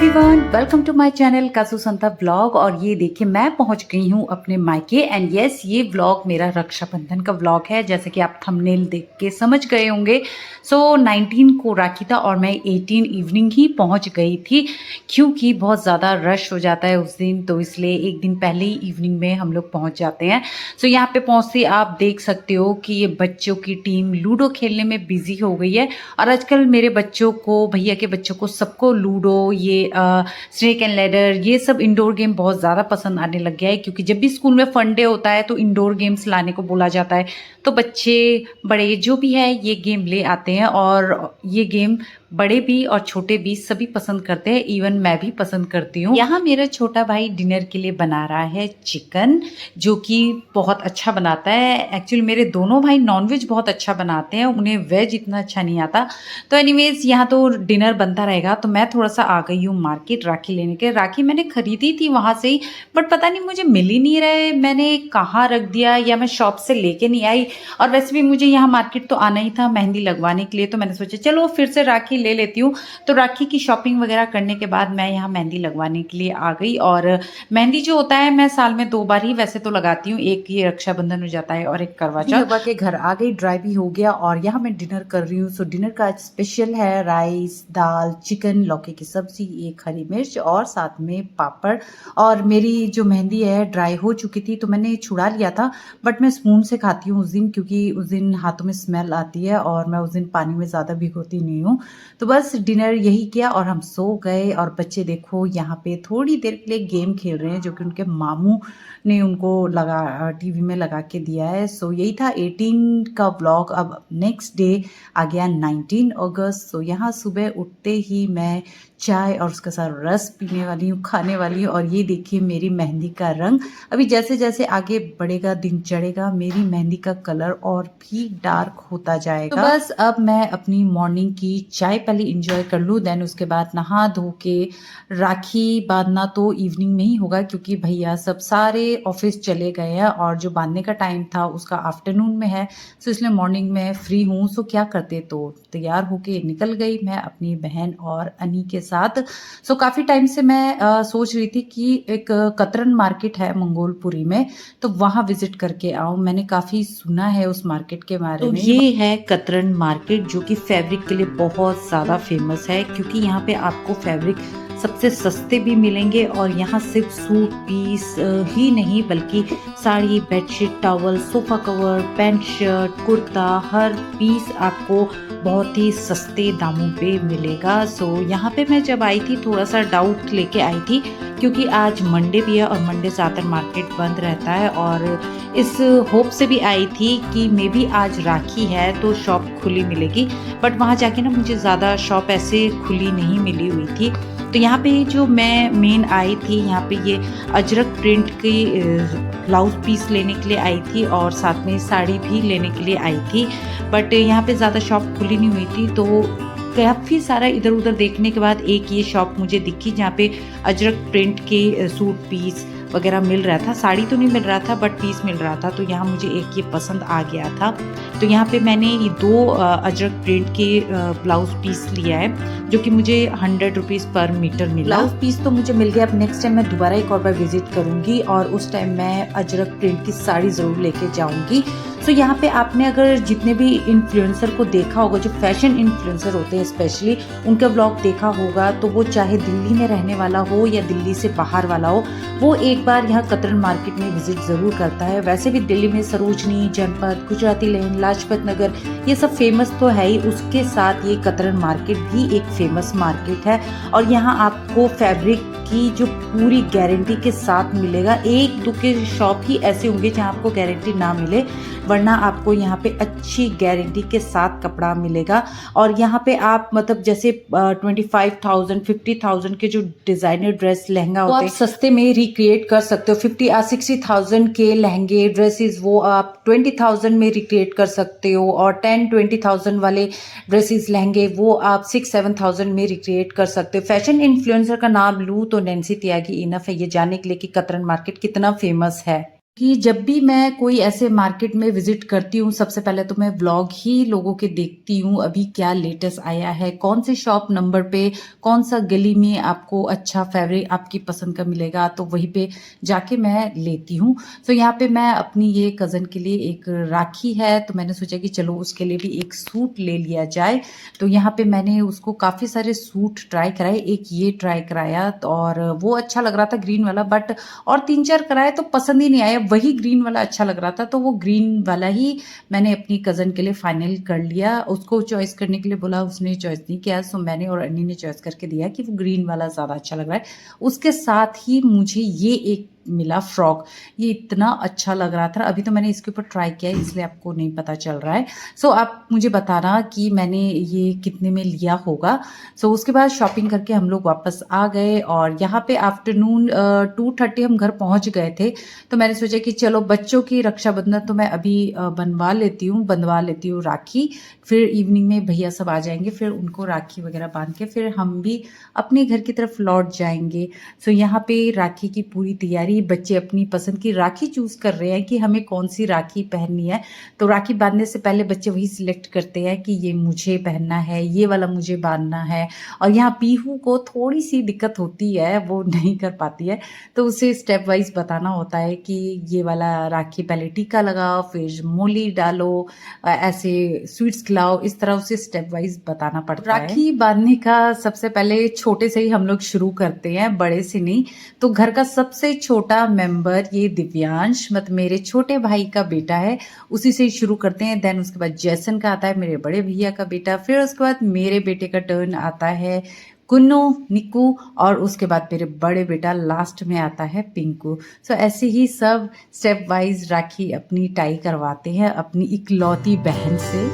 Everyone, welcome to my channel Kasu Santa vlog. और ये देखिए मैं पहुंच गई हूँ अपने मायके। एंड यस, ये व्लॉग मेरा रक्षाबंधन का व्लॉग है, जैसे कि आप थंबनेल देख के समझ गए होंगे। सो 19 को राखी था और मैं 18 इवनिंग ही पहुंच गई थी, क्योंकि बहुत ज़्यादा रश हो जाता है उस दिन, तो इसलिए एक दिन पहले ही इवनिंग में हम लोग पहुँच जाते हैं। सो यहाँ पे पहुँचते आप देख सकते हो कि ये बच्चों की टीम लूडो खेलने में बिजी हो गई है। और आजकल मेरे बच्चों को, भैया के बच्चों को, सबको लूडो, ये स्नेक एंड लैडर, ये सब इंडोर गेम बहुत ज़्यादा पसंद आने लग गया है। क्योंकि जब भी स्कूल में फन डे होता है तो इंडोर गेम्स लाने को बोला जाता है, तो बच्चे बड़े जो भी है ये गेम ले आते हैं। और ये गेम बड़े भी और छोटे भी सभी पसंद करते हैं, इवन मैं भी पसंद करती हूँ। यहाँ मेरा छोटा भाई डिनर के लिए बना रहा है चिकन, जो कि बहुत अच्छा बनाता है। एक्चुअली मेरे दोनों भाई नॉनवेज बहुत अच्छा बनाते हैं, उन्हें वेज इतना अच्छा नहीं आता। तो एनीवेज यहाँ तो डिनर बनता रहेगा। तो मैं थोड़ा सा आ गई हूँ मार्केट राखी लेने के। राखी मैंने खरीदी थी वहाँ से ही, बट पता नहीं मुझे मिल ही नहीं रहे, मैंने कहाँ रख दिया या मैं शॉप से लेके नहीं आई। और वैसे भी मुझे यहाँ मार्केट तो आना ही था मेहंदी लगवाने के लिए, तो मैंने सोचा चलो फिर से राखी ले लेती हूँ। तो राखी की शॉपिंग वगैरह करने के बाद मैं यहाँ मेहंदी लगवाने के लिए आ गई। और मेहंदी जो होता है मैं साल में 2 बार ही वैसे तो लगाती हूँ, एक ये रक्षाबंधन हो जाता है और एक करवा चौथ। लगवा के घर आ गई, ड्राई भी हो गया और यहाँ मैं डिनर कर रही हूँ। सो डिनर का आज स्पेशल है राइस, दाल, चिकन, लौकी की सब्जी, एक हरी मिर्च और साथ में पापड़। और मेरी जो मेहंदी है ड्राई हो चुकी थी तो मैंने छुड़ा लिया था, बट मैं स्पून से खाती हूँ उस दिन, क्योंकि उस दिन हाथों में स्मेल आती है और मैं उस दिन पानी में ज़्यादा भिगोती नहीं हूँ। तो बस डिनर यही किया और हम सो गए। और बच्चे देखो यहाँ पे थोड़ी देर के लिए गेम खेल रहे हैं, जो कि उनके मामू ने उनको लगा टीवी में लगा के दिया है। सो यही था 18 का व्लॉग। अब नेक्स्ट डे आ गया 19 अगस्त। सो यहाँ सुबह उठते ही मैं चाय और उसके साथ रस पीने वाली हूँ, खाने वाली हूँ। और ये देखिए मेरी मेहंदी का रंग, अभी जैसे जैसे आगे बढ़ेगा, दिन चढ़ेगा, मेरी मेहंदी का कलर और भी डार्क होता जाएगा। तो बस अब मैं अपनी मॉर्निंग की चाय पहले इंजॉय कर लूँ, देन उसके बाद नहा धो के राखी बांधना तो इवनिंग में ही होगा, क्योंकि भैया सब सारे ऑफिस चले गए हैं और जो बांधने का टाइम था उसका आफ्टरनून में है। सो इसलिए मॉर्निंग में फ्री हूँ। सो क्या करते, तो तैयार होके निकल गई मैं अपनी बहन और अनी के साथ। सो काफ़ी टाइम से मैं सोच रही थी कि एक कतरन मार्केट है मंगोलपुरी में, तो वहाँ विजिट करके आऊँ। मैंने काफ़ी सुना है उस मार्केट के बारे में। ये है कतरन मार्केट, जो कि फैब्रिक के लिए बहुत ज़्यादा फेमस है, क्योंकि यहाँ पे आपको फैब्रिक सबसे सस्ते भी मिलेंगे। और यहाँ सिर्फ सूट पीस ही नहीं, बल्कि sari, bedsheet, towel, sofa cover, pant shirt, kurta, हर पीस आपको बहुत ही सस्ते दामों पे मिलेगा। सो यहाँ पे मैं जब आई थी थोड़ा सा डाउट लेके आई थी, क्योंकि आज मंडे भी है और मंडे ज़्यादातर मार्केट बंद रहता है। और इस होप से भी आई थी कि मे बी आज राखी है तो शॉप खुली मिलेगी, बट वहाँ जाके ना मुझे ज़्यादा शॉप ऐसे खुली नहीं मिली हुई थी। तो यहाँ पे जो मैं मेन आई थी, यहाँ पे ये अजरक प्रिंट की ब्लाउज पीस लेने के लिए आई थी और साथ में साड़ी भी लेने के लिए आई थी। बट यहाँ पे ज़्यादा शॉप खुली नहीं हुई थी, तो काफ़ी सारा इधर उधर देखने के बाद एक ये शॉप मुझे दिखी, जहाँ पे अजरक प्रिंट के सूट पीस वगैरह मिल रहा था। साड़ी तो नहीं मिल रहा था, बट पीस मिल रहा था। तो यहाँ मुझे एक ये पसंद आ गया था। तो यहाँ पे मैंने ये 2 अजरक प्रिंट के ब्लाउज पीस लिया है, जो कि मुझे 100 रुपीज़ पर मीटर मिला। ब्लाउज पीस तो मुझे मिल गया। अब नेक्स्ट टाइम मैं दोबारा एक और बार विजिट करूँगी और उस टाइम मैं अजरक प्रिंट की साड़ी ज़रूर लेके जाऊँगी। सो यहाँ पे आपने अगर जितने भी इन्फ्लुएंसर को देखा होगा, जो फैशन इन्फ्लुएंसर होते हैं स्पेशली, उनका ब्लॉग देखा होगा, तो वो चाहे दिल्ली में रहने वाला हो या दिल्ली से बाहर वाला हो, वो एक बार यहाँ कतरन मार्केट में विजिट ज़रूर करता है। वैसे भी दिल्ली में सरोजनी, जनपद, गुजराती लेन, लाजपत नगर, ये सब फेमस तो है ही, उसके साथ ये कतरन मार्केट भी एक फेमस मार्केट है। और यहाँ आपको फैब्रिक की जो पूरी गारंटी के साथ मिलेगा। एक दो के शॉप ही ऐसे होंगे जहाँ आपको गारंटी ना मिले, वरना आपको यहाँ पे अच्छी गारंटी के साथ कपड़ा मिलेगा। और यहाँ पे आप मतलब जैसे 25,000 50,000 के जो डिज़ाइनर ड्रेस लहंगा होते हैं, आप सस्ते में रिक्रिएट कर सकते हो। 50 या 60,000 के लहंगे ड्रेसेस वो आप 20,000 में रिक्रिएट कर सकते हो। और 10-20,000 वाले ड्रेसेस लहंगे वो आप 6-7,000 में रिक्रिएट कर सकते हो। फैशन इन्फ्लुएंसर का नाम लूँ तो नैन्सी त्यागी इनफ है ये जानने के लिए कि कतरन मार्केट कितना फेमस है। कि जब भी मैं कोई ऐसे मार्केट में विज़िट करती हूँ, सबसे पहले तो मैं व्लॉग ही लोगों के देखती हूँ, अभी क्या लेटेस्ट आया है, कौन से शॉप नंबर पे, कौन-सा गली में आपको अच्छा फैब्रिक आपकी पसंद का मिलेगा, तो वहीं पे जाके मैं लेती हूँ। तो यहाँ पे मैं अपनी ये कज़न के लिए एक राखी है, तो मैंने सोचा कि चलो उसके लिए भी एक सूट ले लिया जाए। तो यहाँ पे मैंने उसको काफ़ी सारे सूट ट्राई कराए, एक ये ट्राई कराया और वो अच्छा लग रहा था ग्रीन वाला, बट और 3-4 कराए तो पसंद ही नहीं आया, वही ग्रीन वाला अच्छा लग रहा था, तो वो ग्रीन वाला ही मैंने अपनी कज़न के लिए फाइनल कर लिया। उसको चॉइस करने के लिए बोला, उसने चॉइस नहीं किया, सो मैंने और अन्नी ने चॉइस करके दिया कि वो ग्रीन वाला ज़्यादा अच्छा लग रहा है। उसके साथ ही मुझे ये एक मिला फ्रॉक, ये इतना अच्छा लग रहा था। अभी तो मैंने इसके ऊपर ट्राई किया है, इसलिए आपको नहीं पता चल रहा है। सो आप मुझे बताना कि मैंने ये कितने में लिया होगा। सो उसके बाद शॉपिंग करके हम लोग वापस आ गए और यहाँ पे आफ्टरनून 2:30 हम घर पहुँच गए थे। तो मैंने सोचा कि चलो बच्चों की रक्षाबंधन तो मैं अभी बंधवा लेती हूँ राखी, फिर इवनिंग में भैया सब आ जाएंगे, फिर उनको राखी वगैरह बांध के फिर हम भी अपने घर की तरफ लौट जाएंगे। सो यहाँ पे राखी की पूरी तैयारी, बच्चे अपनी पसंद की राखी चूज कर रहे हैं कि हमें कौन सी राखी पहननी है। तो राखी बांधने से पहले बच्चे वही सिलेक्ट करते हैं कि ये मुझे पहनना है, ये वाला मुझे बांधना है। और यहाँ पीहू को थोड़ी सी दिक्कत होती है, वो नहीं कर पाती है, तो उसे स्टेप वाइज बताना होता है कि ये वाला राखी पहले टीका लगाओ, फिर मोली डालो, ऐसे स्वीट्स खिलाओ, इस तरह उसे स्टेप वाइज बताना पड़ता है। राखी बांधने का सबसे पहले छोटे से ही हम लोग शुरू करते हैं, बड़े से नहीं। तो घर का सबसे छोटा मेंबर ये दिव्यांश, मतलब मेरे छोटे भाई का बेटा है, उसी से ही शुरू करते हैं। देन उसके बाद जैसन का आता है, मेरे बड़े भैया का बेटा, फिर उसके बाद मेरे बेटे का टर्न आता है, कुन्नू, निक्कू, और उसके बाद मेरे बड़े बेटा लास्ट में आता है, पिंकू। सो ऐसे ही सब स्टेप वाइज राखी अपनी टाई करवाते हैं अपनी इकलौती बहन से।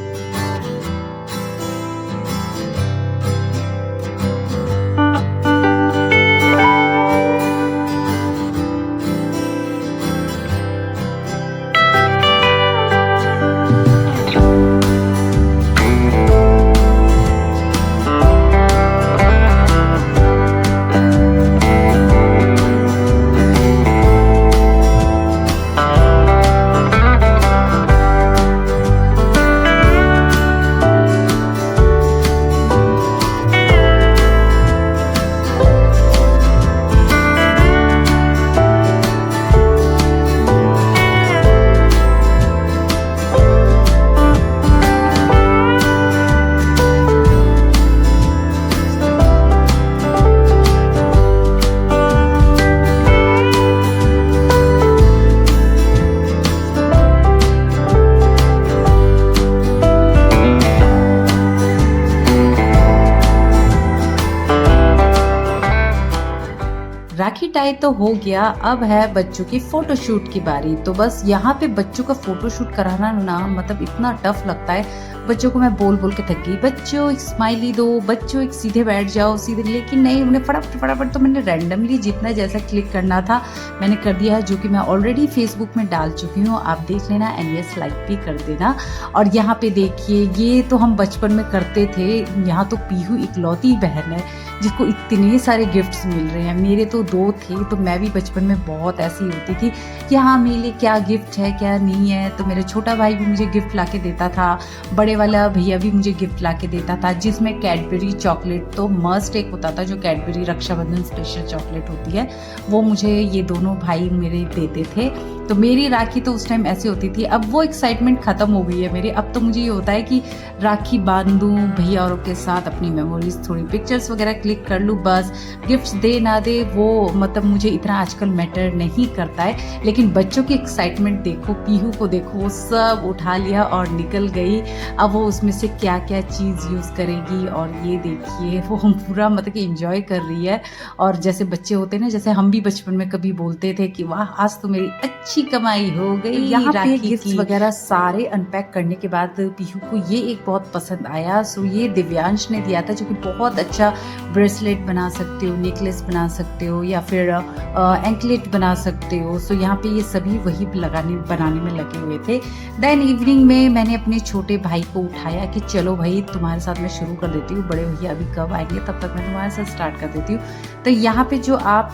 राखी टाई तो हो गया, अब है बच्चों की फोटोशूट की बारी। तो बस यहाँ पे बच्चों का फोटोशूट कराना ना मतलब इतना टफ लगता है। बच्चों को मैं बोल बोल के थक गई, बच्चों एक स्माइली दो, बच्चों एक सीधे बैठ जाओ सीधे, लेकिन नहीं, उन्हें फटाफट तो मैंने रैंडमली जितना जैसा क्लिक करना था मैंने कर दिया है, जो कि मैं ऑलरेडी फेसबुक में डाल चुकी हूँ, आप देख लेना एंड यस लाइक भी कर देना। और यहाँ पे देखिए, ये तो हम बचपन में करते थे। यहाँ तो पीहू इकलौती बहन है जिसको इतने सारे गिफ्ट्स मिल रहे हैं, मेरे तो 2 थे, तो मैं भी बचपन में बहुत ऐसी होती थी कि हाँ मेरे लिए क्या गिफ्ट है क्या नहीं है। तो मेरा छोटा भाई भी मुझे गिफ्ट ला के देता था, बड़े वाला भैया भी मुझे गिफ्ट ला के देता था, जिसमें कैडबरी चॉकलेट तो मस्ट एक होता था, जो कैडबरी रक्षाबंधन स्पेशल चॉकलेट होती है, वो मुझे ये दोनों भाई मेरे देते थे। तो मेरी राखी तो उस टाइम ऐसी होती थी। अब वो एक्साइटमेंट खत्म हो गई है मेरी। अब तो मुझे ये होता है कि राखी बांधूं भैया औरों के साथ, अपनी मेमोरीज थोड़ी पिक्चर्स वगैरह क्लिक कर लूँ, बस गिफ्ट्स दे ना दे वो मतलब मुझे इतना आजकल मैटर नहीं करता है। लेकिन बच्चों की एक्साइटमेंट देखो, पीहू को देखो, वो सब उठा लिया और निकल गई। अब वो उसमें से क्या क्या चीज़ यूज़ करेगी, और ये देखिए वो पूरा मतलब कि इंजॉय कर रही है। और जैसे बच्चे होते हैं ना, जैसे हम भी बचपन में कभी बोलते थे कि वाह आज तो मेरी अच्छी कमाई हो गई। यहाँ पे गिफ्ट्स वगैरह सारे अनपैक करने के बाद पीहू को ये एक बहुत पसंद आया। सो ये दिव्यांश ने दिया था, जो कि बहुत अच्छा ब्रेसलेट बना सकते हो, नेकलेस बना सकते हो, या फिर एंकलेट बना सकते हो। सो यहाँ पे ये सभी वही बनाने में लगे हुए थे। देन इवनिंग में मैंने अपने छोटे भाई को उठाया कि चलो भाई तुम्हारे साथ मैं शुरू कर देती हूँ, बड़े भैया अभी कब आएंगे तब तक मैं तुम्हारे साथ स्टार्ट कर देती हूँ। तो यहाँ पे जो आप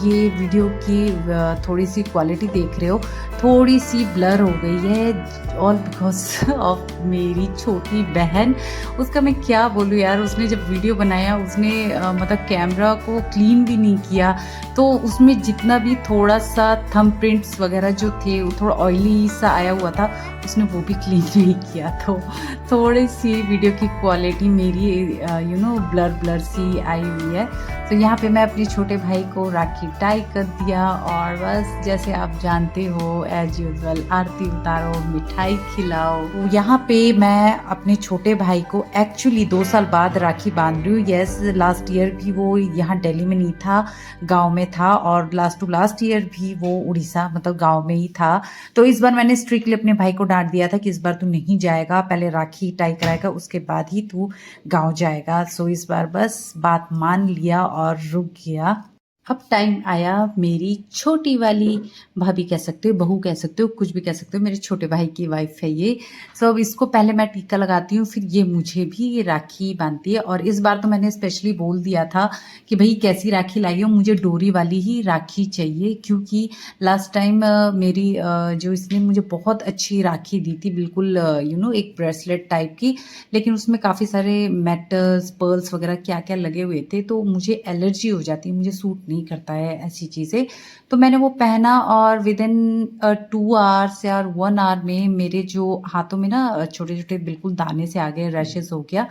ये वीडियो की थोड़ी सी क्वालिटी देख देख रहे हो थोड़ी सी ब्लर हो गई है, ऑल बिकॉज ऑफ मेरी छोटी बहन। उसका मैं क्या बोलूँ यार, उसने जब वीडियो बनाया उसने मतलब कैमरा को क्लीन भी नहीं किया, तो उसमें जितना भी थोड़ा सा थंब प्रिंट्स वगैरह जो थे वो थोड़ा ऑयली सा आया हुआ था, उसने वो भी क्लीन नहीं किया। तो थोड़ी सी वीडियो की क्वालिटी मेरी ब्लर ब्लर सी आई हुई है। तो यहाँ पे मैं अपने छोटे भाई को राखी टाई कर दिया और बस जैसे आप जानते हो एज यूजुअल आरती उतारो, मिठाई खिलाओ। तो यहाँ पे मैं अपने छोटे भाई को एक्चुअली 2 साल बाद राखी बांध रही हूँ। यस, लास्ट ईयर भी वो यहाँ दिल्ली में नहीं था, गांव में था, और लास्ट टू लास्ट ईयर भी वो उड़ीसा मतलब गांव में ही था। तो इस बार मैंने स्ट्रिक्टली अपने भाई को डांट दिया था कि इस बार तू नहीं जाएगा, पहले राखी टाई कराएगा उसके बाद ही तू गांव जाएगा। सो इस बार बस बात मान लिया और रुक गया। अब टाइम आया मेरी छोटी वाली भाभी कह सकते हो, बहू कह सकते हो, कुछ भी कह सकते हो, मेरे छोटे भाई की वाइफ है ये। सो अब इसको पहले मैं टीका लगाती हूँ, फिर ये मुझे भी राखी बांधती है। और इस बार तो मैंने स्पेशली बोल दिया था कि भाई कैसी राखी लाई हो, मुझे डोरी वाली ही राखी चाहिए, क्योंकि लास्ट टाइम मेरी जो इसने मुझे बहुत अच्छी राखी दी थी, बिल्कुल एक ब्रेसलेट टाइप की, लेकिन उसमें काफ़ी सारे मेटल्स पर्ल्स वगैरह क्या क्या लगे हुए थे, तो मुझे एलर्जी हो जाती है, मुझे सूट नहीं करता है ऐसी चीज़ें। तो मैंने वो पहना और विद इन 2 आवर्स या 1 आवर में मेरे जो हाथों में ना छोटे छोटे बिल्कुल दाने से आ गए, रैशेस हो गया।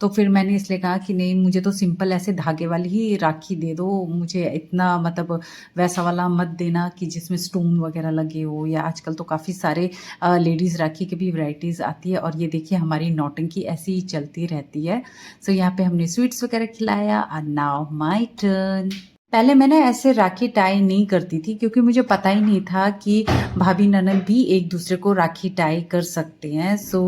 तो फिर मैंने इसलिए कहा कि नहीं, मुझे तो सिंपल ऐसे धागे वाली ही राखी दे दो, मुझे इतना मतलब वैसा वाला मत देना कि जिसमें स्टोन वगैरह लगे हो। या आजकल तो काफ़ी सारे लेडीज़ राखी की भी वैरायटीज़ आती है। और ये देखिए हमारी नौटंकी ऐसी ही चलती रहती है। सो यहाँ पे हमने स्वीट्स वगैरह खिलाया और नाउ माय टर्न। पहले मैंने ऐसे राखी टाई नहीं करती थी, क्योंकि मुझे पता ही नहीं था कि भाभी ननद भी एक दूसरे को राखी टाई कर सकते हैं। सो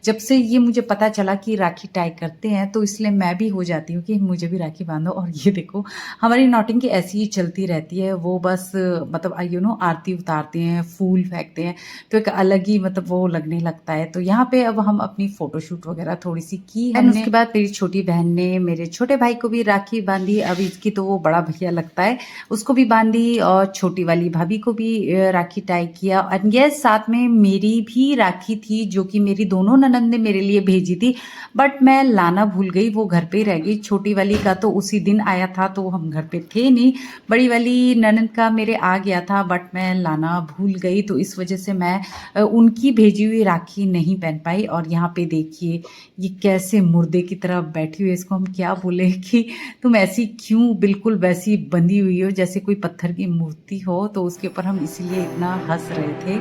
जब से ये मुझे पता चला कि राखी टाई करते हैं, तो इसलिए मैं भी हो जाती हूँ कि मुझे भी राखी बांधो। और ये देखो हमारी नौटंकी ऐसी ही चलती रहती है। वो बस मतलब आरती उतारते हैं, फूल फेंकते हैं, तो एक अलग ही मतलब वो लगने लगता है। तो यहाँ पे अब हम अपनी फोटोशूट वगैरह थोड़ी सी की हमने। उसके बाद मेरी छोटी बहन ने मेरे छोटे भाई को भी राखी बांधी। अब इसकी तो वो बड़ा भैया लगता है, उसको भी बांधी, और छोटी वाली भाभी को भी राखी टाई किया। और ये साथ में मेरी भी राखी थी, जो कि मेरी दोनों ननद ने मेरे लिए भेजी थी, बट मैं लाना भूल गई, वो घर पे ही रह गई। छोटी वाली का तो उसी दिन आया था, तो हम घर पे थे नहीं। बड़ी वाली ननद का मेरे आ गया था, बट मैं लाना भूल गई, तो इस वजह से मैं उनकी भेजी हुई राखी नहीं पहन पाई। और यहाँ पे देखिए ये कैसे मुर्दे की तरह बैठी हुई है, इसको हम क्या बोले कि तुम ऐसी क्यों बिल्कुल वैसी बंधी हुई हो जैसे कोई पत्थर की मूर्ति हो। तो उसके ऊपर हम इसीलिए इतना हंस रहे थे।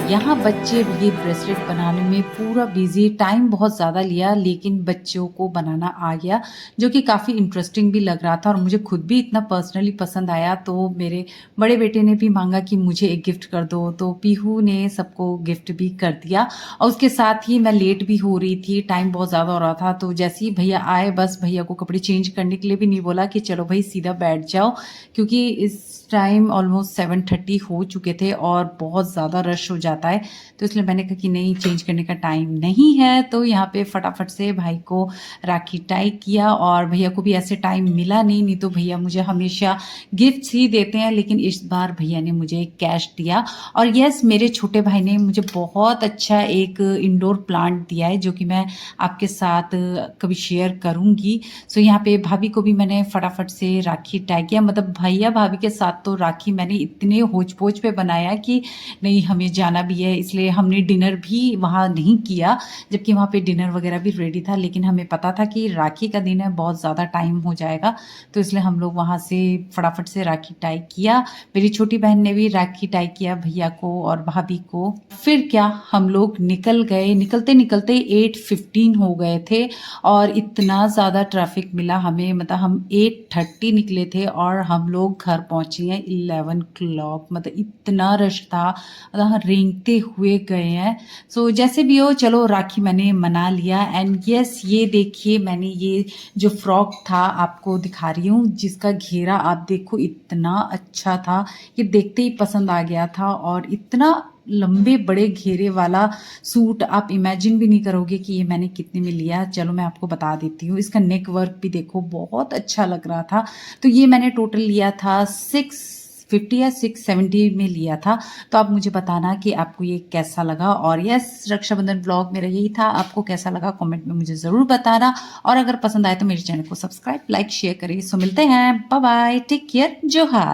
यहाँ बच्चे ये ब्रेसलेट बनाने में पूरा बिजी, टाइम बहुत ज़्यादा लिया, लेकिन बच्चों को बनाना आ गया, जो कि काफ़ी इंटरेस्टिंग भी लग रहा था और मुझे खुद भी इतना पर्सनली पसंद आया। तो मेरे बड़े बेटे ने भी मांगा कि मुझे एक गिफ्ट कर दो, तो पीहू ने सबको गिफ्ट भी कर दिया। और उसके साथ ही मैं लेट भी हो रही थी, टाइम बहुत ज़्यादा हो रहा था। तो जैसे ही भैया आए, बस भैया को कपड़े चेंज करने के लिए भी नहीं बोला कि चलो भाई सीधा बैठ जाओ, क्योंकि इस टाइम ऑलमोस्ट 7:30 हो चुके थे और बहुत ज़्यादा रश हो जाता है। तो इसलिए मैंने कहा कि नहीं, चेंज करने का टाइम नहीं है। तो यहाँ पे फटाफट से भाई को राखी टाई किया, और भैया को भी ऐसे टाइम मिला नहीं तो भैया मुझे हमेशा गिफ्ट्स ही देते हैं, लेकिन इस बार भैया ने मुझे कैश दिया। और यस, मेरे छोटे भाई ने मुझे बहुत अच्छा एक इंडोर प्लांट दिया है, जो कि मैं आपके साथ कभी शेयर करूँगी। सो यहाँ पे भाभी को भी मैंने फटाफट से राखी टाई किया। मतलब भैया भाभी के साथ तो राखी मैंने इतने होच पोच पे बनाया कि नहीं, हमें जाना भी है, इसलिए हमने डिनर भी वहाँ नहीं किया, जबकि वहाँ पे डिनर वगैरह भी रेडी था। लेकिन हमें पता था कि राखी का दिन है, बहुत ज़्यादा टाइम हो जाएगा, तो इसलिए हम लोग वहाँ से फटाफट से राखी टाई किया। मेरी छोटी बहन ने भी राखी टाई किया भैया को और भाभी को। फिर क्या, हम लोग निकल गए। निकलते निकलते 8:15 हो गए थे और इतना ज़्यादा ट्रैफिक मिला हमें। मतलब हम 8:30 निकले थे और हम लोग घर पहुँचे हैं 11 o'clock। मतलब इतना रश था, मतलब रेन रेंगते हुए गए हैं। सो जैसे भी हो, चलो राखी मैंने मना लिया। एंड यस, ये देखिए मैंने ये जो फ्रॉक था आपको दिखा रही हूँ, जिसका घेरा आप देखो इतना अच्छा था, ये देखते ही पसंद आ गया था। और इतना लंबे बड़े घेरे वाला सूट आप इमेजिन भी नहीं करोगे कि ये मैंने कितने में लिया। चलो मैं आपको बता देती हूँ, इसका नेक वर्क भी देखो बहुत अच्छा लग रहा था। तो ये मैंने टोटल लिया था 650 या 670 में लिया था। तो आप मुझे बताना कि आपको ये कैसा लगा। और यस, रक्षाबंधन व्लॉग मेरा यही था, आपको कैसा लगा कमेंट में मुझे ज़रूर बताना। और अगर पसंद आए तो मेरे चैनल को सब्सक्राइब, लाइक, शेयर करिए। सो मिलते हैं, बाय बाय, टेक केयर, जोहार।